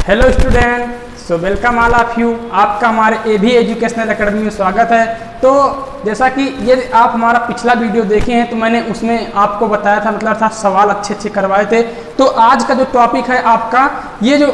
Hello student, so welcome all of you. आपका हमारे AB educational academy में स्वागत है। तो जैसा कि ये आप हमारा पिछला वीडियो देखे हैं तो मैंने उसमें आपको बताया था, मतलब था सवाल अच्छे करवाए थे। तो आज का जो टॉपिक है आपका, ये जो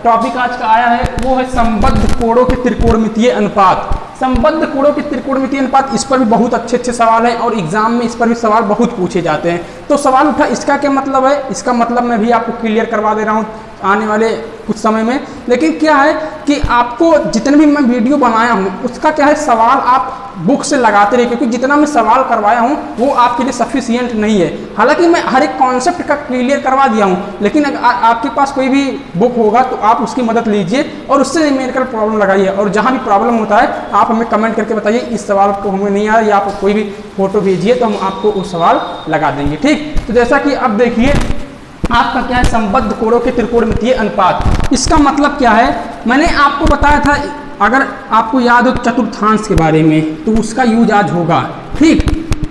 टॉपिक आज का आया है वो है संबद्ध कोणों के त्रिकोणमितीय अनुपात। संबद्ध कोणों के त्रिकोणमितीय अनुपात, इस पर भी बहुत अच्छे सवाल हैं और एग्जाम में इस पर भी सवाल बहुत पूछे जाते हैं। तो सवाल उठा, इसका क्या मतलब है? इसका मतलब मैं भी आपको क्लियर करवा दे रहा हूँ आने वाले कुछ समय में। लेकिन क्या है कि आपको जितने भी मैं वीडियो बनाया हूँ उसका क्या है, सवाल आप बुक से लगाते रहिए, क्योंकि जितना मैं सवाल करवाया हूँ वो आपके लिए सफिशियंट नहीं है। हालांकि मैं हर एक कॉन्सेप्ट का क्लियर करवा दिया हूँ, लेकिन अगर आपके पास कोई भी बुक होगा तो आप उसकी मदद लीजिए और उससे मेरे प्रॉब्लम लगाइए। और जहाँ भी प्रॉब्लम होता है आप हमें कमेंट करके बताइए, इस सवाल को हमें नहीं आ रहा, या आप कोई भी फोटो भेजिए तो हम आपको वो सवाल लगा देंगे। ठीक, तो जैसा कि अब देखिए आपका क्या है, संबद्ध कोणों के त्रिकोणमितीय अनुपात। इसका मतलब क्या है, मैंने आपको बताया था, अगर आपको याद हो चतुर्थांश के बारे में तो उसका यूज आज होगा। ठीक,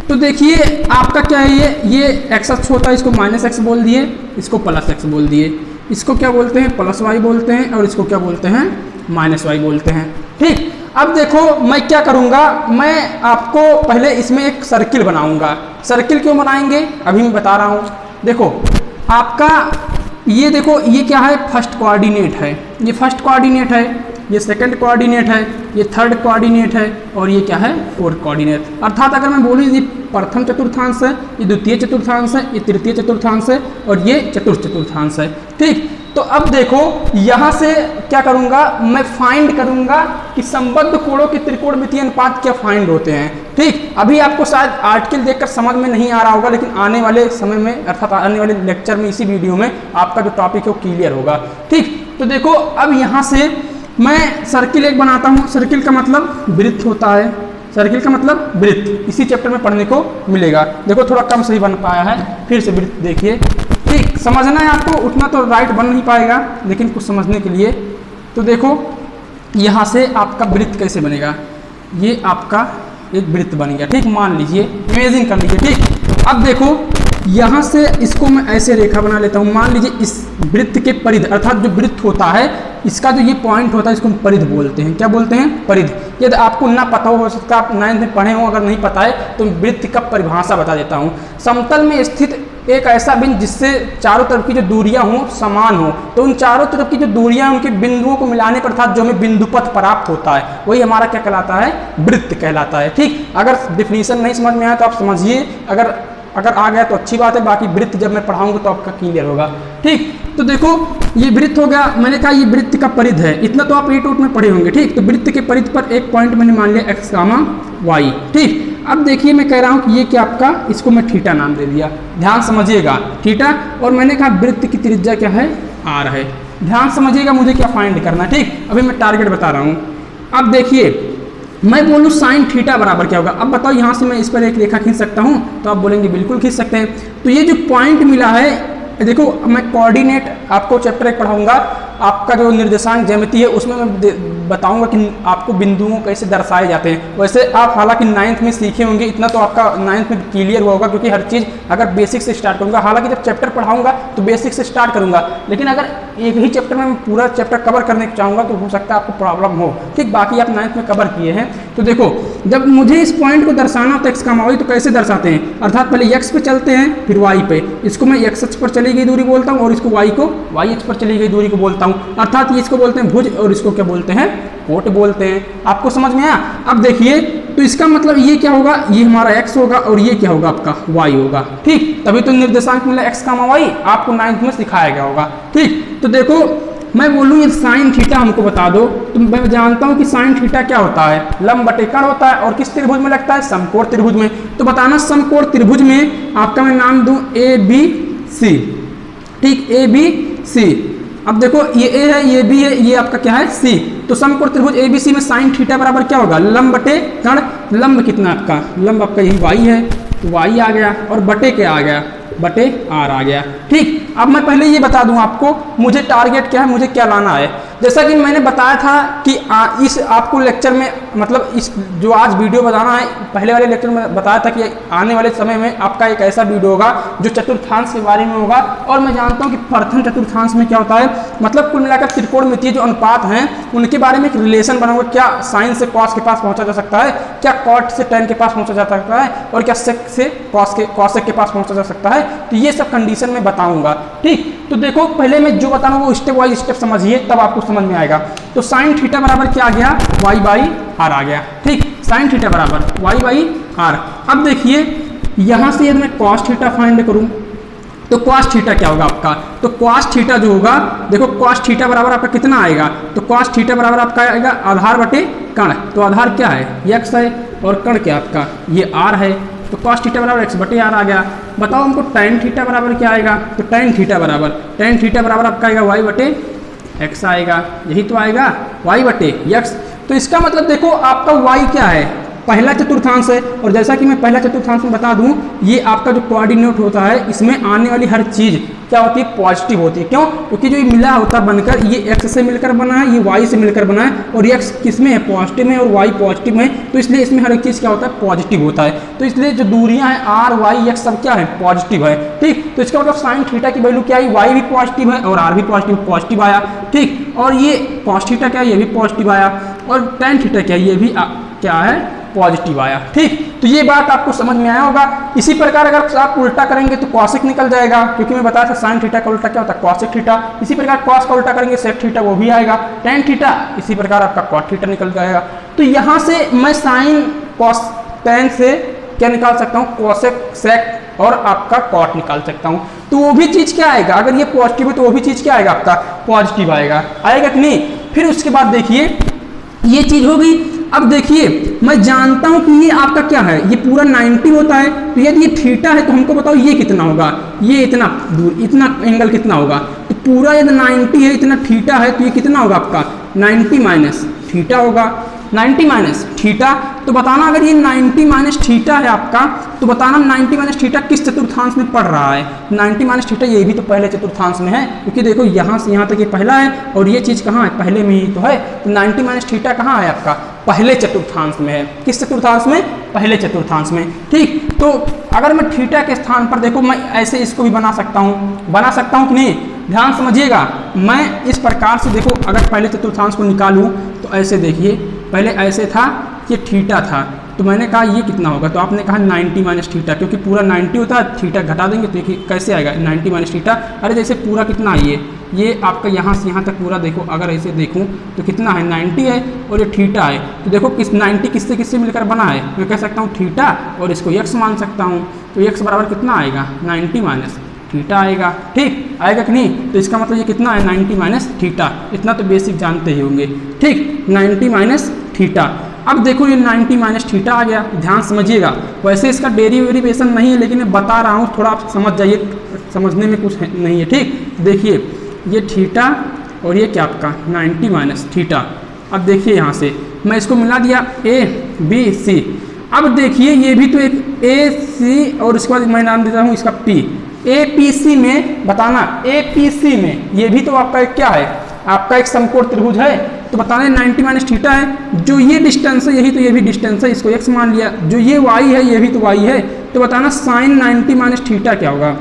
तो देखिए आपका क्या है, ये एक्स अक्ष होता है, इसको माइनस एक्स बोल दिए, इसको प्लस एक्स बोल दिए, इसको क्या बोलते हैं, प्लस वाई बोलते हैं, और इसको क्या बोलते हैं, माइनस वाई बोलते हैं। ठीक, अब देखो मैं क्या करूँगा, मैं आपको पहले इसमें एक सर्किल बनाऊंगा। सर्किल क्यों बनाएंगे अभी मैं बता रहा हूँ। देखो आपका ये देखो, ये क्या है, फर्स्ट कोऑर्डिनेट है, ये फर्स्ट कोऑर्डिनेट है, ये सेकंड कोऑर्डिनेट है, ये थर्ड कोऑर्डिनेट है, और ये क्या है, फोर्थ कोऑर्डिनेट। अर्थात अगर मैं बोलूँ ये प्रथम चतुर्थांश है, ये द्वितीय चतुर्थांश है, ये तृतीय चतुर्थांश है, और ये चतुर्थ चतुर्थांश है। ठीक, तो अब देखो यहाँ से क्या करूँगा, मैं फाइंड करूँगा कि संबद्ध कोणों के त्रिकोणमितीय अनुपात क्या फाइंड होते हैं। ठीक, अभी आपको शायद आर्टिकल देखकर समझ में नहीं आ रहा होगा, लेकिन आने वाले समय में अर्थात आने वाले लेक्चर में, इसी वीडियो में आपका जो टॉपिक है वो क्लियर होगा। ठीक, तो देखो अब यहाँ से मैं सर्किल एक बनाता हूँ। सर्किल का मतलब वृत्त होता है, सर्किल का मतलब वृत्त, इसी चैप्टर में पढ़ने को मिलेगा। देखो थोड़ा कम सही बन पाया है, फिर से वृत्त देखिए। ठीक, समझना है आपको, उतना तो राइट बन नहीं पाएगा, लेकिन कुछ समझने के लिए। तो देखो यहाँ से आपका वृत्त कैसे बनेगा, ये आपका एक वृत्त बन गया। ठीक, मान लीजिए, इमेजिन कर लीजिए। ठीक, अब देखो यहाँ से इसको मैं ऐसे रेखा बना लेता हूँ। मान लीजिए इस वृत्त के परिध, अर्थात जो वृत्त होता है इसका जो ये पॉइंट होता है इसको हम परिध बोलते हैं। क्या बोलते हैं? परिध। यदि आपको ना पता हो सकता है आप 9th में पढ़े हो, अगर नहीं पता है तो वृत्त का परिभाषा बता देता हूँ। समतल में स्थित एक ऐसा बिंदु जिससे चारों तरफ की जो दूरियां हों समान हो, तो उन चारों तरफ की जो दूरियां उनके बिंदुओं को मिलाने पर अर्थात जो हमें बिंदुपथ प्राप्त होता है वही हमारा क्या कहलाता है, वृत्त कहलाता है। ठीक, अगर डिफिनीशन नहीं समझ में आया तो आप समझिए, अगर आ गया तो अच्छी बात है, बाकी वृत्त जब मैं पढ़ाऊंगा तो आपका क्लियर होगा। ठीक, तो देखो ये वृत्त हो गया, मैंने कहा ये वृत्त का परिध है, इतना तो आप 8 में पढ़े होंगे। ठीक, तो वृत्त के परिध पर एक पॉइंट मैंने मान लिया x, y। ठीक, अब देखिए मैं कह रहा हूँ कि ये क्या आपका, इसको मैं थीटा नाम दे दिया। ध्यान समझिएगा, थीटा, और मैंने कहा वृत्त की त्रिज्या क्या है, r है। ध्यान समझिएगा मुझे क्या फाइंड करना है। ठीक, अभी मैं टारगेट बता रहा हूँ। अब देखिए मैं बोलूँ साइन थीटा बराबर क्या होगा। अब बताओ यहाँ से मैं इस पर एक रेखा खींच सकता हूँ, तो आप बोलेंगे बिल्कुल खींच सकते हैं। तो ये जो पॉइंट मिला है, देखो मैं कोऑर्डिनेट आपको चैप्टर 1 पढ़ाऊंगा, आपका जो निर्देशांक ज्यामिति है उसमें मैं बताऊंगा कि आपको बिंदुओं कैसे दर्शाए जाते हैं। वैसे आप हालांकि 9th में सीखे होंगे, इतना तो आपका 9th में क्लियर हुआ होगा, क्योंकि हर चीज़ अगर बेसिक से स्टार्ट करूंगा। हालांकि जब चैप्टर पढ़ाऊंगा तो बेसिक से स्टार्ट करूंगा, लेकिन अगर एक ही चैप्टर में मैं पूरा चैप्टर कवर करने चाहूँगा तो हो सकता है आपको प्रॉब्लम हो। ठीक, बाकी आप 9th में कवर किए हैं। तो देखो जब मुझे इस पॉइंट को दर्शाना होता है x, y, तो कैसे दर्शाते हैं, अर्थात पहले x पे चलते हैं फिर y पे, इसको मैं x अक्ष पर चली गई दूरी बोलता हूँ, और इसको y को y अक्ष पर चली गई दूरी को बोलता हूँ। अर्थात ये इसको बोलते हैं भुज, और इसको क्या बोलते हैं, कोट बोलते हैं। आपको समझ में आया? अब देखिए तो इसका मतलब ये क्या होगा, ये हमारा x होगा, और ये क्या होगा आपका y होगा। ठीक, तभी तो निर्देशांक मिला x, y, आपको 9th में सिखाया गया होगा। ठीक, तो देखो मैं बोलूँ ये साइन थीटा हमको बता दो, तो मैं जानता हूँ कि साइन थीटा क्या होता है, लंब बटे कर्ण होता है, और किस त्रिभुज में लगता है, समकोण त्रिभुज में। तो बताना समकोण त्रिभुज में आपका मैं नाम दूं ABC। ठीक, ABC। अब देखो ये A है, ये B है, ये आपका क्या है C। तो समकोण त्रिभुज ABC में साइन थीटा बराबर क्या होगा, लंब बटे कर्ण। लंब कितना आपका, लंब आपका यही y है, तो y आ गया, और बटे क्या आ गया, बटे r आ गया। ठीक, अब मैं पहले ये बता दूं आपको मुझे टारगेट क्या है, मुझे क्या लाना है। जैसा कि मैंने बताया था कि इस आपको लेक्चर में मतलब इस जो आज वीडियो बताना है, पहले वाले लेक्चर में बताया था कि आने वाले समय में आपका एक ऐसा वीडियो होगा जो चतुर्थांश के बारे में होगा। और मैं जानता हूं कि प्रथम चतुर्थांश में क्या होता है, मतलब कुल मिलाकर त्रिकोणमितीय जो अनुपात हैं उनके बारे में एक रिलेशन बनाऊंगा। क्या साइन से कॉस के पास पहुंचा जा सकता है, क्या कॉट से टेन के पास पहुंचा जा सकता है, और क्या सेक से कॉसेक के पास पहुंचा जा सकता है। तो ये सब कंडीशन में बताऊंगा। ठीक, तो देखो पहले मैं जो बताऊँ वो स्टेप वाइज स्टेप समझिए, तब आपको समझ में आएगा। तो साइन थीटा बराबर क्या आ गया, वाई बाई आर आ गया। ठीक, साइन थीटा बराबर वाई बाई आर। अब देखिए यहां से यदि मैं कॉस थीटा फाइंड करूं तो कॉस थीटा क्या होगा आपका, तो कॉस थीटा जो होगा, देखो कॉस थीटा बराबर आपका कितना आएगा, तो कॉस थीटा बराबर आपका आएगा आधार बटे कण। तो आधार क्या है, x है, और कण क्या आपका ये r है। तो कॉस थीटा बराबर x बटे आर आ गया। बताओ हमको tan थीटा बराबर क्या आएगा, तो tan थीटा बराबर आपका आएगा y बटे x आएगा, यही तो आएगा y बटे x। तो इसका मतलब देखो आपका y क्या है, पहला चतुर्थांश है। और जैसा कि मैं पहला चतुर्थांश में बता दूं, ये आपका जो कोऑर्डिनेट होता है इसमें आने वाली हर चीज़ क्या होती है, पॉजिटिव होती है। क्यों, क्योंकि जो ये मिला होता है बनकर, ये x से मिलकर बना है, ये y से मिलकर बना है, और x किस में है, पॉजिटिव में, और y पॉजिटिव में। तो इसलिए इसमें हर एक चीज़ क्या होता है, पॉजिटिव होता है। तो इसलिए जो दूरियां हैं r y x सब क्या है, पॉजिटिव है। ठीक, तो इसका मतलब साइन थीटा की वैल्यू क्या आई, y भी पॉजिटिव है और r भी पॉजिटिव आया। ठीक, और ये कॉस थीटा क्या है, ये भी पॉजिटिव आया, और tan थीटा क्या है, ये भी क्या है, पॉजिटिव आया। ठीक, तो ये बात आपको समझ में आया होगा। इसी प्रकार अगर आप उल्टा करेंगे तो कॉसेक निकल जाएगा, क्योंकि मैं बताया था साइन थीटा का उल्टा क्या होता है, कॉसेक थीटा। इसी प्रकार कॉस का उल्टा करेंगे सेक थीटा, वो भी आएगा, टेन थीटा। इसी प्रकार आपका कॉट थीटा निकल जाएगा। तो यहाँ से मैं साइन कॉस टेन से क्या निकाल सकता हूँ, कॉसेक सेक और आपका कॉट निकाल सकता हूँ। तो वो भी चीज़ क्या आएगा, अगर ये पॉजिटिव है तो वो भी चीज़ क्या आएगा, आपका पॉजिटिव आएगा कि नहीं। फिर उसके बाद देखिए ये चीज़ हो गई। अब देखिए मैं जानता हूं कि ये आपका क्या है, ये पूरा 90 होता है। तो यदि ये थीटा है तो हमको बताओ ये कितना होगा, ये इतना दूर, इतना एंगल कितना होगा। तो पूरा यदि 90 है, इतना थीटा है, तो ये कितना होगा आपका 90 माइनस थीटा होगा, 90 माइनस थीटा। तो बताना अगर ये 90 माइनस थीटा है आपका, तो बताना 90 माइनस थीटा किस चतुर्थांश में पड़ रहा है। 90 माइनस थीटा ये भी तो पहले चतुर्थांश में है, क्योंकि देखो यहाँ से यहाँ तक ये पहला है और ये चीज़ कहाँ है, पहले में ही तो है। तो 90 माइनस थीटा कहाँ है आपका, पहले चतुर्थांश में है। किस चतुर्थांश में, पहले चतुर्थांश में। ठीक, तो अगर मैं थीटा के स्थान पर देखो, मैं ऐसे इसको भी बना सकता हूँ कि नहीं, ध्यान समझिएगा। मैं इस प्रकार से देखो, अगर पहले चतुर्थांश को निकालूं तो ऐसे देखिए, पहले ऐसे था, ये थीटा था, तो मैंने कहा ये कितना होगा, तो आपने कहा 90 माइनस थीटा, क्योंकि पूरा 90 होता है, थीटा घटा देंगे तो देखिए कैसे आएगा 90 माइनस थीटा। अरे जैसे पूरा कितना है, ये आपका यहाँ से यहाँ तक पूरा देखो, अगर ऐसे देखूँ तो कितना है 90 है, और ये थीटा है। तो देखो किस 90 किससे किससे मिलकर बना है, मैं कह सकता हूँ थीटा, और इसको x मान सकता हूँ। तो x बराबर कितना आएगा, 90 माइनस थीटा आएगा। ठीक, आएगा कि नहीं। तो इसका मतलब ये कितना है, 90 माइनस थीटा। इतना तो बेसिक जानते ही होंगे। ठीक, 90 माइनस थीटा। अब देखो ये 90 माइनस थीटा आ गया, ध्यान समझिएगा। वैसे इसका डेरिवेशन नहीं है, लेकिन मैं बता रहा हूँ, थोड़ा आप समझ जाइए, समझने में कुछ नहीं है। ठीक, देखिए ये थीटा और ये क्या आपका 90 माइनस थीटा। अब देखिए यहाँ से मैं इसको मिला दिया ए बी सी। अब देखिए ये भी तो एक ए सी, और उसके बाद मैं नाम देता हूँ इसका पी। ए पी सी में बताना, ए पी सी में ये भी तो आपका एक क्या है, आपका एक समकोण त्रिभुज है। तो बताना 90 माइनस थीटा है, जो ये डिस्टेंस है यही तो ये भी डिस्टेंस है, इसको x मान लिया, जो ये y है ये भी तो y है। तो बताना साइन 90 माइनस थीटा क्या होगा।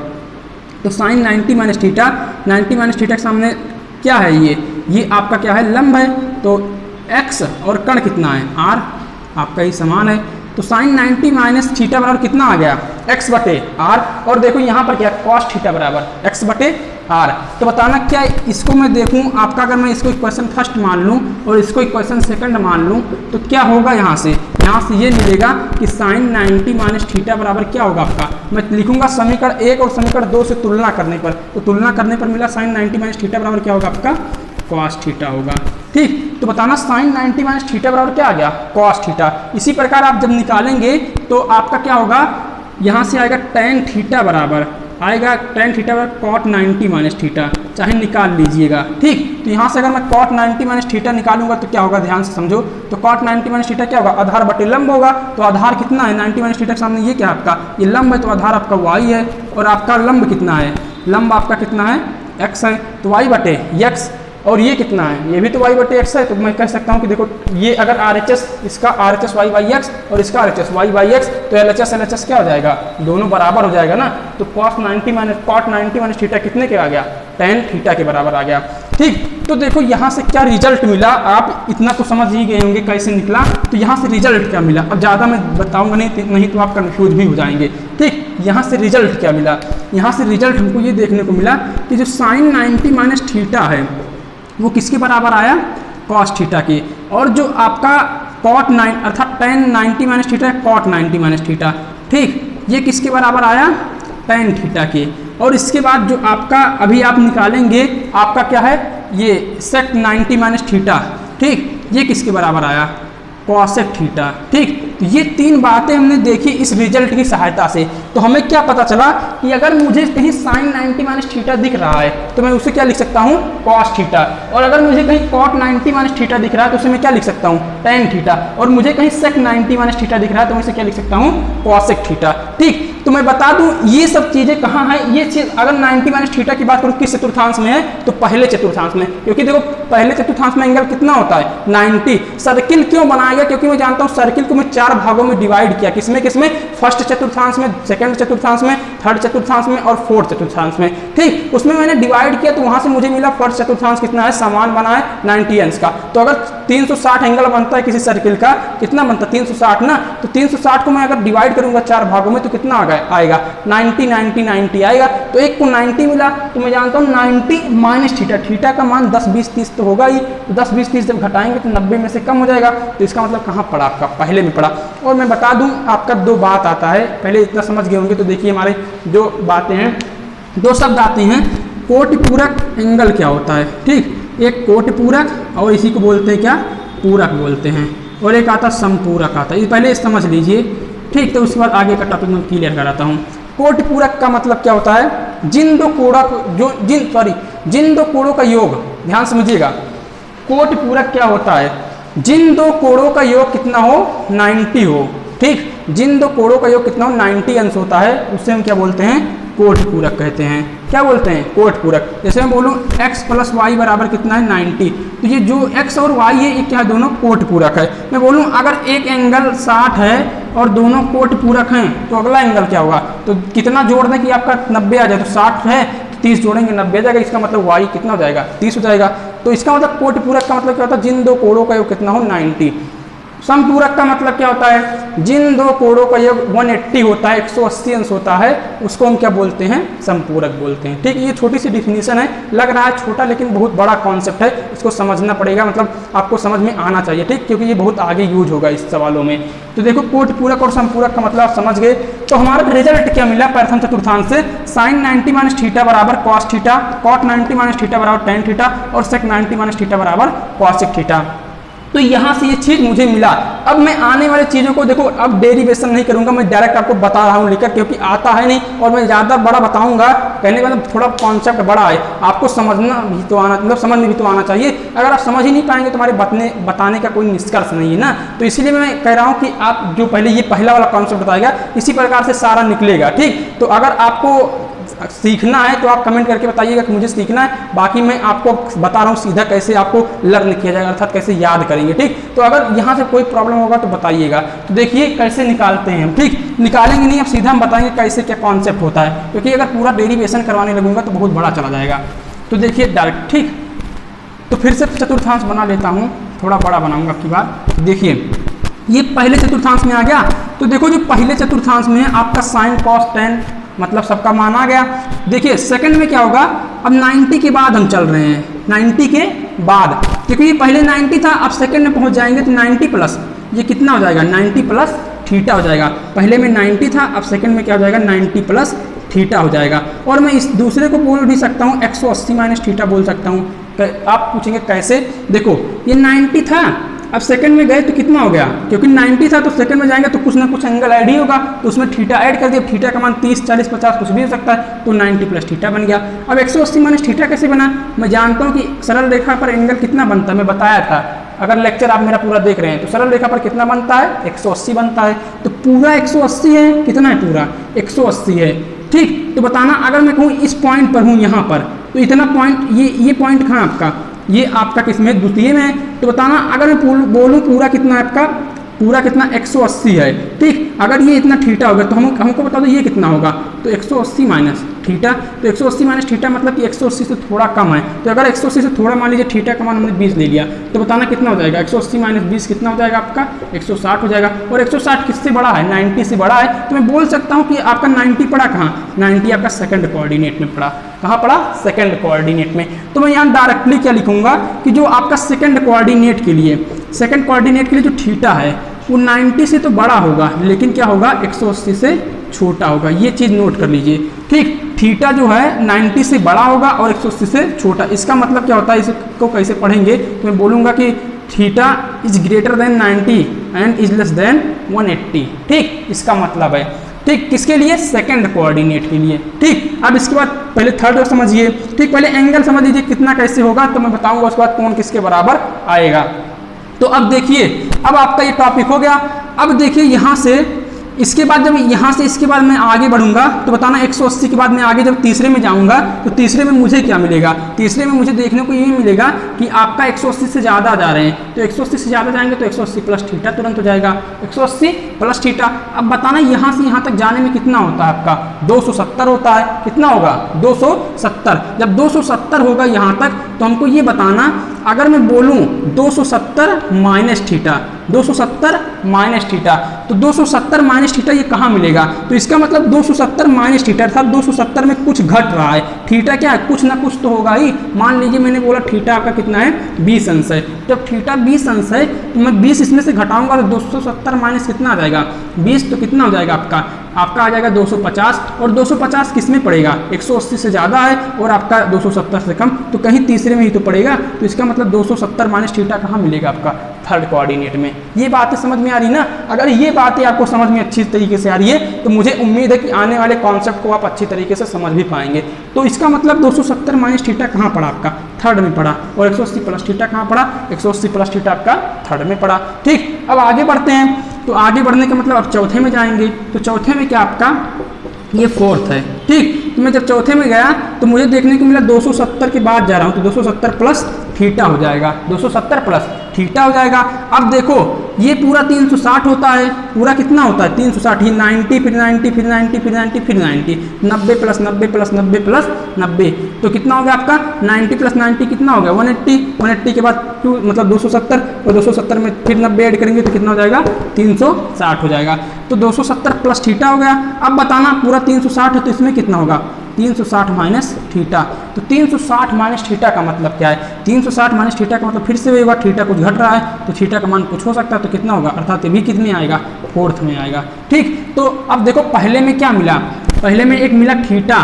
तो sine 90 minus theta, 90 minus theta के सामने क्या है, ये आपका क्या है, लंब है। तो x और कण कितना है, r, आपका ही समान है। तो साइन 90 माइनस थीटा बराबर कितना आ गया, x बटे r। और देखो यहाँ पर क्या, कॉस थीटा बराबर x बटे r। तो बताना क्या, इसको मैं देखूँ आपका, अगर मैं इसको इक्वेशन फर्स्ट मान लूँ और इसको इक्वेशन सेकंड मान लूँ, तो क्या होगा यहाँ से ये मिलेगा कि साइन 90 माइनस थीटा बराबर क्या होगा आपका, मैं लिखूंगा समीकरण 1 और समीकरण 2 से तुलना करने पर। तो तुलना करने पर मिला साइन 90 माइनस थीटा बराबर क्या होगा आपका, कॉस थीटा होगा। ठीक, तो बताना साइन 90 माइनस थीटा बराबर क्या आ गया, कॉस थीटा। इसी प्रकार आप जब निकालेंगे तो आपका क्या होगा, यहाँ से आएगा टेन थीटा बराबर आएगा, टेन थीटा बराबर कॉट 90 माइनस थीटा, चाहे निकाल लीजिएगा। ठीक, तो यहाँ से अगर मैं कॉट 90 माइनस थीटा निकालूंगा तो क्या होगा, ध्यान से समझो। तो कॉट 90 माइनस थीटा क्या होगा, आधार बटे लंब होगा। तो आधार कितना है 90 माइनस थीटा के सामने, ये क्या आपका, ये लंब है, तो आधार आपका y है, और आपका लंब कितना है, लंब आपका कितना है x है, तो y बटे x, और ये कितना है, ये भी तो y बटे x है। तो मैं कह सकता हूँ कि देखो ये अगर RHS, इसका RHS y बाई एक्स और इसका RHS y बाई एक्स, तो LHS क्या हो जाएगा, दोनों बराबर हो जाएगा ना। तो cos 90 माइनस थीटा कितने के आ गया, tan थीटा के बराबर आ गया। ठीक, तो देखो यहाँ से क्या रिजल्ट मिला, आप इतना तो समझ ही गए होंगे कैसे निकला। तो यहाँ से रिजल्ट क्या मिला, अब ज़्यादा मैं बताऊँगा नहीं तो आप कन्फ्यूज भी हो जाएंगे। ठीक, यहाँ से रिजल्ट क्या मिला, यहाँ से रिजल्ट हमको ये देखने को मिला कि जो sin 90 माइनस थीटा है वो किसके बराबर आया, cos थीटा की, और जो आपका cot 9 अर्थात tan 90 माइनस थीटा है cot 90 माइनस थीटा। ठीक, ये किसके बराबर आया, tan थीटा की। और इसके बाद जो आपका अभी आप निकालेंगे आपका क्या है, ये sec 90 माइनस थीटा। ठीक, ये किसके बराबर आया, cosec थीटा। ठीक, तो ये तीन बातें हमने देखी इस रिजल्ट की सहायता से। तो हमें क्या पता चला कि अगर मुझे कहीं sin 90 माइनस थीटा दिख रहा है तो मैं उसे क्या लिख सकता हूँ, cos थीटा, और अगर मुझे कहीं cot 90 माइनस थीटा दिख रहा है तो उसे मैं क्या लिख सकता हूँ, tan थीटा, और मुझे कहीं sec 90 माइनस थीटा दिख रहा है तो मैं इसे क्या लिख सकता हूँ, cosec थीटा। ठीक, तो मैं बता दूं ये सब चीजें कहाँ है, ये चीज अगर 90 माइनस थीटा की बात करूँ किस चतुर्थांश में है, तो पहले चतुर्थांश में, क्योंकि देखो पहले चतुर्थांश में एंगल कितना होता है, 90। सर्किल क्यों बनाया गया, क्योंकि मैं जानता हूँ सर्किल को मैं 4 भागों में डिवाइड किया, किसमें किसमें, फर्स्ट चतुर्थांश में, सेकंड चतुर्थांश में, थर्ड चतुर्थांश में और फोर्थ चतुर्थांश में। ठीक, उसमें मैंने डिवाइड किया तो वहां से मुझे मिला फर्स्ट चतुर्थांश कितना है, समान बना है 90 अंश का। तो अगर 360 एंगल बनता है किसी सर्किल का, कितना बनता है 360 ना, तो 360 को मैं अगर डिवाइड करूंगा 4 भागों में तो कितना आएगा 90 90 90 आएगा। तो एक को 90 मिला, तो मैं जानता हूँ 90 माइनस थीटा, थीटा का मान 10 20 30 तो होगा ही, तो 10 20 30 जब घटाएंगे तो 90 में से कम हो जाएगा। तो इसका मतलब कहाँ पड़ा आपका, पहले में पड़ा। और मैं बता दूं आपका 2 बात आता है, पहले इतना समझ गए होंगे। तो देखिए हमारे जो बातें हैं, 2 शब्द आते हैं, कोटि पूरक एंगल क्या होता है। ठीक, एक कोटि पूरक और इसी को बोलते हैं क्या, पूरक बोलते हैं, और एक आता समपूरक आता है, ये पहले समझ लीजिए। ठीक, तो उसके बाद आगे का टॉपिक मैं क्लियर कराता हूँ। कोटि पूरक का मतलब क्या होता है, जिन दो कोणों का योग, ध्यान समझिएगा, कोटि पूरक क्या होता है, जिन 2 कोणों का योग कितना हो, 90 हो। ठीक, जिन 2 कोणों का योग कितना हो, 90 अंश होता है, उससे हम क्या बोलते हैं, कोटि पूरक कहते हैं। क्या बोलते हैं, कोटि पूरक। जैसे मैं बोलूँ x प्लस वाई बराबर कितना है 90, तो ये जो x और y है ये क्या है, दोनों कोटि पूरक है। मैं बोलूँ अगर एक एंगल 60 है और दोनों कोटि पूरक हैं तो अगला एंगल क्या होगा, तो कितना जोड़ दें कि आपका 90 आ जाए, तो 60 है 30 जोड़ेंगे 90 आ जाएगा, इसका मतलब y कितना हो जाएगा, 30 हो जाएगा। तो इसका मतलब कोटि पूरक का मतलब क्या होता है, जिन 2 कोणों का योग कितना हो, 90। समपूरक का मतलब क्या होता है, जिन 2 कोणों का योग 180 होता है, 180 अंश होता है, उसको हम क्या बोलते हैं, समपूरक बोलते हैं। ठीक, ये छोटी सी डिफिनीशन है, लग रहा है छोटा लेकिन बहुत बड़ा कॉन्सेप्ट है, इसको समझना पड़ेगा, मतलब आपको समझ में आना चाहिए। ठीक, क्योंकि ये बहुत आगे यूज होगा इस सवालों में। तो देखो कोटि पूरक और समपूरक का मतलब आप समझ गए। तो हमारा रिजल्ट क्या मिला प्रथम चतुर्थांश से, sin 90 माइनस थीटा बराबर cos theta, cot 90 minus theta बराबर tan थीटा, और sec 90 माइनस थीटा बराबर cosec थीटा। तो यहाँ से ये चीज़ मुझे मिला। अब मैं आने वाली चीज़ों को देखो, अब डेरिवेशन नहीं करूँगा, मैं डायरेक्ट आपको बता रहा हूँ लेकर, क्योंकि आता है नहीं और मैं ज़्यादा बड़ा बताऊँगा, कहने का मतलब थोड़ा कॉन्सेप्ट बड़ा है, आपको समझना भी तो आना, मतलब समझ में भी तो आना चाहिए। अगर आप समझ ही नहीं पाएंगे तो हमारे बताने का कोई निष्कर्ष नहीं है ना। तो इसीलिए मैं कह रहा हूँ कि आप जो पहले ये पहला वाला कॉन्सेप्ट बताएगा, इसी प्रकार से सारा निकलेगा। ठीक, तो अगर आपको सीखना है तो आप कमेंट करके बताइएगा कि मुझे सीखना है, बाकी मैं आपको बता रहा हूँ सीधा कैसे आपको लर्न किया जाएगा, अर्थात कैसे याद करेंगे। ठीक, तो अगर यहाँ से कोई प्रॉब्लम होगा तो बताइएगा। तो देखिए कैसे निकालते हैं हम। ठीक, निकालेंगे नहीं, अब सीधा हम बताएंगे कैसे क्या कॉन्सेप्ट होता है, क्योंकि अगर पूरा डेरिवेशन करवाने लगूंगा तो बहुत बड़ा चला जाएगा। तो देखिए डायरेक्ट। ठीक, तो फिर से चतुर्थांश बना लेता हूँ, थोड़ा बड़ा बनाऊंगा आपकी बात। देखिए ये पहले चतुर्थांश में आ गया, तो देखो जो पहले चतुर्थांश में है आपका साइन कॉस टेन, मतलब सबका मान आ गया। देखिए सेकंड में क्या होगा, अब 90 के बाद हम चल रहे हैं, 90 के बाद, क्योंकि ये पहले 90 था, अब सेकंड में पहुंच जाएंगे तो 90 प्लस ये कितना हो जाएगा, 90 प्लस थीटा हो जाएगा। पहले में 90 था, अब सेकंड में क्या हो जाएगा, 90 प्लस थीटा हो जाएगा। और मैं इस दूसरे को बोल भी सकता हूँ 180 माइनस थीटा बोल सकता हूँ। आप पूछेंगे कैसे, देखो ये 90 था, अब सेकंड में गए तो कितना हो गया, क्योंकि 90 था तो सेकंड में जाएंगे तो कुछ ना कुछ एंगल ऐड ही होगा, तो उसमें थीटा ऐड कर दिया। थीटा का मान 30 40 50 कुछ भी हो सकता है, तो 90 प्लस थीटा बन गया। अब 180 माइनस थीटा कैसे बना, मैं जानता हूँ कि सरल रेखा पर एंगल कितना बनता है, मैं बताया था। अगर लेक्चर आप मेरा पूरा देख रहे हैं तो सरल रेखा पर कितना बनता है, 180 बनता है। तो पूरा 180 है, कितना है पूरा 180 है। ठीक। तो बताना अगर मैं कहूँ इस पॉइंट पर हूँ यहाँ पर, तो इतना पॉइंट, ये पॉइंट कहाँ आपका, ये आपका किसमें, द्वितीय में है। तो बताना अगर मैं बोलूँ पूरा कितना है आपका, पूरा कितना 180 है, ठीक। अगर ये इतना थीटा होगा तो हमको बता दो ये कितना होगा, तो 180 माइनस थीटा। तो 180 माइनस थीटा मतलब कि 180 से थोड़ा कम है। तो अगर 180 से थोड़ा मान लीजिए थीटा का मान हमने 20 ले लिया, तो बताना कितना हो जाएगा, 180 माइनस 20 कितना हो जाएगा आपका, 160 हो जाएगा। और 160 किससे बड़ा है, 90 से बड़ा है। तो मैं बोल सकता हूँ कि आपका 90 पड़ा कहाँ, 90 आपका सेकंड कोऑर्डिनेट में पड़ा। कहाँ पड़ा, सेकंड कोऑर्डिनेट में। तो मैं यहाँ डायरेक्टली क्या लिखूंगा कि जो आपका सेकंड कोऑर्डिनेट के लिए, सेकंड कोऑर्डिनेट के लिए जो थीटा है वो 90 से तो बड़ा होगा, लेकिन क्या होगा 180 से छोटा होगा। ये चीज़ नोट कर लीजिए, ठीक। थीटा जो है 90 से बड़ा होगा और 180 से छोटा। इसका मतलब क्या होता है, इसको कैसे पढ़ेंगे, तो मैं बोलूँगा कि theta is greater than 90 and is less than 180, ठीक। इसका मतलब है, ठीक, किसके लिए, सेकंड कोऑर्डिनेट के लिए, ठीक। अब इसके बाद पहले थर्ड समझिए, ठीक। पहले एंगल समझ लीजिए कितना कैसे होगा, तो मैं बताऊंगा उसके बाद कोण किसके बराबर आएगा। तो अब देखिए, अब आपका ये टॉपिक हो गया। अब देखिए यहाँ से इसके बाद, जब यहाँ से इसके बाद मैं आगे बढ़ूंगा तो बताना 180 के बाद मैं आगे जब तीसरे में जाऊंगा तो तीसरे में मुझे क्या मिलेगा, तीसरे में मुझे देखने को ये मिलेगा कि आपका 180 से ज़्यादा जा रहे हैं। तो 180 से ज़्यादा जाएंगे तो 180 प्लस थीटा तुरंत हो जाएगा, 180 प्लस थीटा। अब बताना यहाँ से यहाँ तक जाने में कितना होता है आपका, 270 होता है। कितना होगा, 270। जब 270 होगा यहाँ तक तो हमको ये बताना, अगर मैं बोलूँ 270 माइनस थीटा, 270 माइनस थीटा, तो 270 माइनस थीटा ये कहाँ मिलेगा, तो इसका मतलब 270 माइनस थीटा अर्थात 270 में कुछ घट रहा है। थीटा क्या है, कुछ ना कुछ तो होगा ही। मान लीजिए मैंने बोला थीटा आपका कितना है, 20 अंश है। जब थीटा 20 अंश है तो मैं 20 इसमें से घटाऊंगा तो 270 माइनस कितना आ जाएगा, 20, तो कितना हो जाएगा आपका आ जाएगा 250। और 250 किस में पड़ेगा, 180 से ज़्यादा है और आपका 270 से कम, तो कहीं तीसरे में ही तो पड़ेगा। तो इसका मतलब 270 माइनस थीटा कहाँ मिलेगा आपका, थर्ड कोऑर्डिनेट में। ये बातें समझ में आ रही ना। अगर ये बातें आपको समझ में अच्छी तरीके से आ रही है तो मुझे उम्मीद है कि आने वाले कॉन्सेप्ट को आप अच्छी तरीके से समझ भी पाएंगे। तो इसका मतलब 270 माइनस थीटा कहाँ पड़ा आपका, थर्ड में पड़ा। और 180 प्लस थीटा कहाँ पड़ा, 180 प्लस थीटा आपका थर्ड में पड़ा, ठीक। अब आगे बढ़ते हैं। तो आगे बढ़ने का मतलब अब चौथे में जाएंगे। तो चौथे में क्या आपका, ये फोर्थ है, ठीक। तो मैं जब चौथे में गया तो मुझे देखने को मिला 270 के बाद जा रहा हूँ तो 270 प्लस थीटा हो जाएगा, 270 प्लस थीटा हो जाएगा। अब देखो ये पूरा 360 होता है, पूरा कितना होता है 360, ये 90 फिर 90 फिर 90 फिर 90 फिर 90, 90 प्लस 90 प्लस 90 प्लस 90, तो कितना हो गया आपका 90 प्लस 90 कितना हो गया 180, 180 के बाद 2 मतलब 270 और 270 में फिर 90 ऐड करेंगे तो कितना हो जाएगा 360 हो जाएगा। तो 270 प्लस थीटा हो गया। अब बताना पूरा 360 है तो इसमें कितना होगा 360 माइनस थीटा। तो 360 माइनस थीटा का मतलब क्या है, 360 माइनस थीटा का मतलब फिर से होगा थीटा कुछ घट रहा है तो थीटा का मान कुछ हो सकता है, तो कितना होगा अर्थात ये भी कितने आएगा, फोर्थ में आएगा, ठीक। तो अब देखो पहले में क्या मिला, पहले में एक मिला थीटा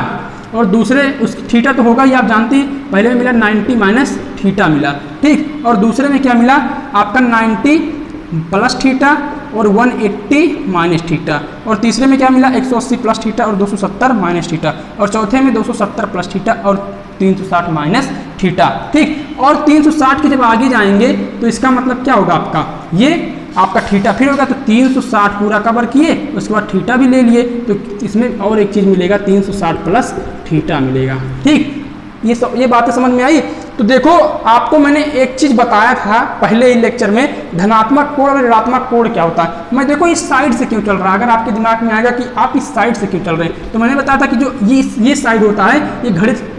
और दूसरे उस थीटा तो होगा ही आप जानते हैं, पहले में मिला 90 माइनस थीटा मिला, ठीक। और दूसरे में क्या मिला आपका 90 प्लस थीटा और 180 माइनस थीटा। और तीसरे में क्या मिला 180 प्लस थीटा और 270 माइनस थीटा। और चौथे में 270 प्लस थीटा और 360 माइनस थीटा, ठीक। और 360 के जब आगे जाएंगे तो इसका मतलब क्या होगा आपका, ये आपका थीटा फिर होगा तो 360 पूरा कवर किए, उसके बाद थीटा भी ले लिए तो इसमें और एक चीज़ मिलेगा 360 प्लस थीटा मिलेगा, ठीक। ये बातें समझ में आई। तो देखो आपको मैंने एक चीज़ बताया था पहले ही लेक्चर में, धनात्मक कोण और ऋणात्मक कोण क्या होता है। मैं देखो इस साइड से क्यों चल रहा है, अगर आपके दिमाग में आएगा कि आप इस साइड से क्यों चल रहे हैं, तो मैंने बताया था कि जो ये साइड होता है ये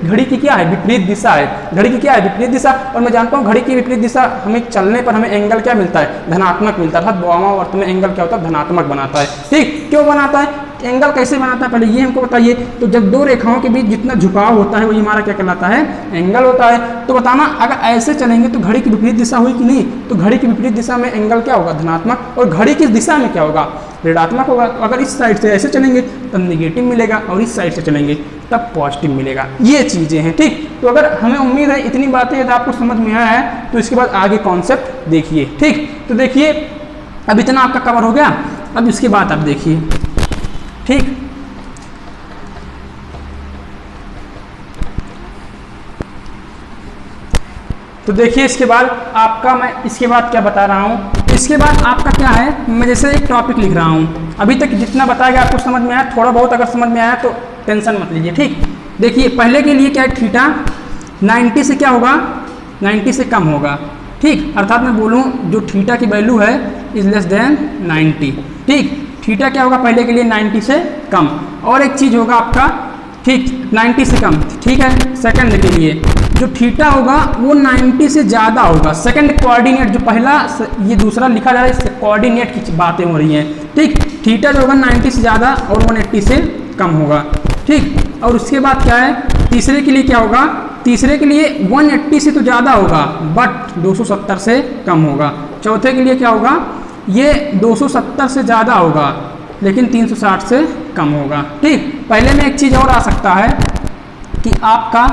घड़ी की क्या है, विपरीत दिशा है। घड़ी की क्या है, विपरीत दिशा। और मैं जानता हूँ घड़ी की विपरीत दिशा हमें चलने पर हमें एंगल क्या मिलता है, धनात्मक मिलता है। अर्थात वामावर्त में एंगल क्या होता है, धनात्मक बनाता है, ठीक। क्यों बनाता है, एंगल कैसे बनाता है पहले ये हमको बताइए। तो जब दो रेखाओं के बीच जितना झुकाव होता है वही हमारा क्या कहलाता है, एंगल होता है। तो बताना अगर ऐसे चलेंगे तो घड़ी की विपरीत दिशा हुई कि नहीं, तो घड़ी की विपरीत दिशा में एंगल क्या होगा, धनात्मक। और घड़ी की दिशा में क्या होगा, ऋणात्मक होगा। तो अगर इस साइड से ऐसे चलेंगे तब निगेटिव मिलेगा और इस साइड से चलेंगे तब पॉजिटिव मिलेगा। ये चीज़ें हैं, ठीक। तो अगर हमें उम्मीद है इतनी बातें यदि आपको समझ में आया है तो इसके बाद आगे कॉन्सेप्ट देखिए, ठीक। तो देखिए अब इतना आपका कवर हो गया, अब इसके बाद आप देखिए, ठीक। तो देखिए इसके बाद आपका मैं इसके बाद क्या बता रहा हूँ, इसके बाद आपका क्या है, मैं जैसे एक टॉपिक लिख रहा हूँ। अभी तक जितना बताया गया आपको समझ में आया, थोड़ा बहुत अगर समझ में आया तो टेंशन मत लीजिए। ठीक, देखिए पहले के लिए क्या है, थीटा 90 से क्या होगा, 90 से कम होगा। ठीक, अर्थात मैं बोलूँ जो थीटा की वैल्यू है इज लेस देन 90। ठीक, थीटा क्या होगा पहले के लिए 90 से कम। और एक चीज़ होगा आपका, ठीक 90 से कम, ठीक है। सेकंड के लिए जो थीटा होगा वो 90 से ज़्यादा होगा। सेकंड कोऑर्डिनेट जो पहला ये दूसरा लिखा जा रहा है, इससे कोऑर्डिनेट की बातें हो रही हैं। ठीक, थीटा जो होगा 90 से ज़्यादा और 180 से कम होगा। ठीक, और उसके बाद क्या है, तीसरे के लिए क्या होगा, तीसरे के लिए 180 से तो ज़्यादा होगा बट 270 से कम होगा। चौथे के लिए क्या होगा, ये 270 से ज़्यादा होगा लेकिन 360 से कम होगा। ठीक, पहले में एक चीज़ और आ सकता है कि आपका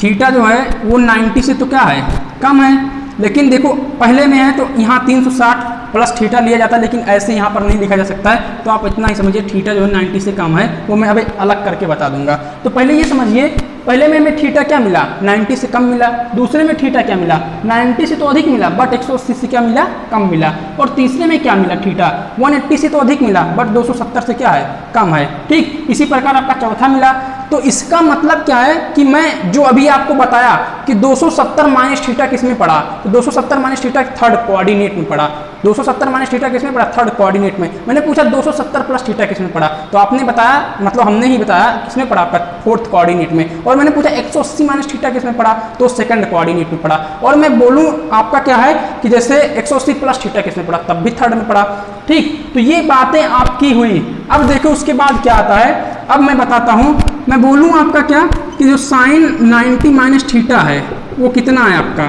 थीटा जो है वो 90 से तो क्या है, कम है, लेकिन देखो पहले में है तो यहाँ 360 प्लस थीटा लिया जाता है, लेकिन ऐसे यहाँ पर नहीं लिखा जा सकता है। तो आप इतना ही समझिए, थीटा जो है 90 से कम है, वो मैं अभी अलग करके बता दूंगा। तो पहले ये समझिए, पहले में हमें थीटा क्या मिला, 90 से कम मिला। दूसरे में थीटा क्या मिला, 90 से तो अधिक मिला बट 180 से क्या मिला, कम मिला। और तीसरे में क्या मिला, थीटा 180 से तो अधिक मिला बट 270 से क्या है, कम है। ठीक, इसी प्रकार आपका चौथा मिला। तो इसका मतलब क्या है कि मैं जो अभी आपको बताया कि 270 माइनस थीटा किस में पड़ा, तो 270 माइनस थीटा थर्ड कोऑर्डिनेट में पड़ा। 270 माइनस थीटा किस में पड़ा, थर्ड कोऑर्डिनेट में। मैंने पूछा 270 प्लस थीटा किस में पड़ा, तो आपने बताया, मतलब हमने ही बताया किस में पड़ा, आपका फोर्थ कोऑर्डिनेट में। और मैंने पूछा 180 माइनस थीटा किस में पड़ा, तो सेकंड कोऑर्डिनेट में पड़ा। और मैं बोलूँ आपका क्या है कि जैसे 180 प्लस थीटा किस में पड़ा, तब भी थर्ड में पड़ा। ठीक, तो ये बातें आपकी हुई। अब देखो उसके बाद क्या आता है, अब मैं बताता हूँ। मैं बोलूँ आपका क्या कि जो साइन 90 माइनस थीटा है वो कितना है आपका,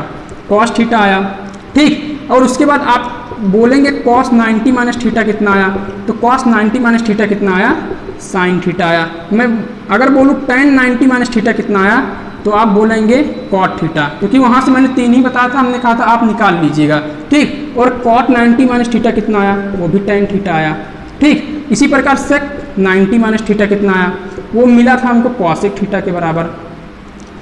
कॉस थीटा आया। ठीक, और उसके बाद आप बोलेंगे कॉस 90 माइनस थीटा कितना आया, तो कॉस 90 माइनस थीटा कितना आया, साइन थीटा आया। मैं अगर बोलूँ tan 90 माइनस थीटा कितना आया, तो आप बोलेंगे कॉट थीटा, क्योंकि वहाँ से मैंने 3 ही बताया था, हमने कहा था आप निकाल लीजिएगा। ठीक, और कॉट 90 माइनस थीटा कितना आया, वो भी tan थीटा आया। ठीक, इसी प्रकार सेक 90 माइनस थीटा कितना आया, वो मिला था हमको कॉसेक थीटा के बराबर।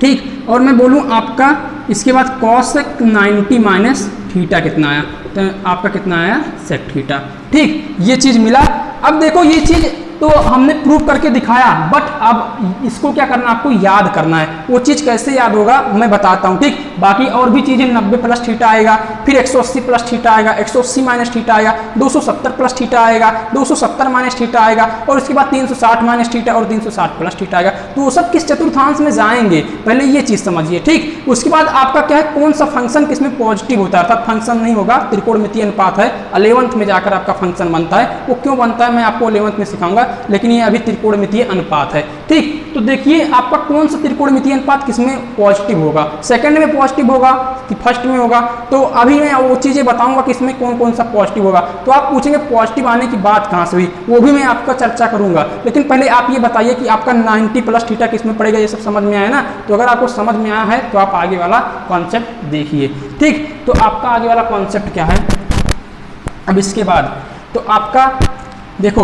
ठीक, और मैं बोलूँ आपका इसके बाद कॉसेक 90 माइनस थीटा कितना आया, तो आपका कितना आया, सेक थीटा। ठीक, ये चीज़ मिला। अब देखो ये चीज़ तो हमने प्रूव करके दिखाया, बट अब इसको क्या करना, आपको याद करना है। वो चीज़ कैसे याद होगा मैं बताता हूँ। ठीक, बाकी और भी चीज़ें 90 प्लस थीटा आएगा, फिर 180 प्लस थीटा आएगा, 180 माइनस थीटा आएगा, 270 प्लस थीटा आएगा, 270 माइनस थीटा आएगा, और उसके बाद 360 माइनस थीटा और 360 प्लस थीटा आएगा। तो वो सब किस चतुर्थांश में जाएंगे, पहले ये चीज़ समझिए। ठीक, उसके बाद आपका क्या है, कौन सा फंक्शन किसमें पॉजिटिव होता है, अर्थात फंक्शन नहीं होगा, त्रिकोणमितीय अनुपात है। 11th में जाकर आपका फंक्शन बनता है। वो क्यों बनता है मैं आपको 11th में सिखाऊंगा, लेकिन ये अभी त्रिकोणमितीय अनुपात है। ठीक, तो देखिए आपका कौन सा त्रिकोणमितीय अनुपात किसमें पॉजिटिव होगा, सेकंड में पॉजिटिव होगा कि फर्स्ट में होगा। तो अभी मैं वो चीज़ें बताऊंगा कि इसमें कौन कौन सा पॉजिटिव होगा। तो आप पूछेंगे पॉजिटिव आने की बात कहाँ से हुई, वो भी मैं आपका चर्चा करूंगा। लेकिन पहले आप ये बताइए कि आपका 90 प्लस थीटा किसमें पड़ेगा, ये सब समझ में आया ना। तो अगर आपको समझ में आया है तो आप आगे वाला कॉन्सेप्ट देखिए। ठीक, तो आपका आगे वाला कॉन्सेप्ट क्या है अब इसके बाद, तो आपका देखो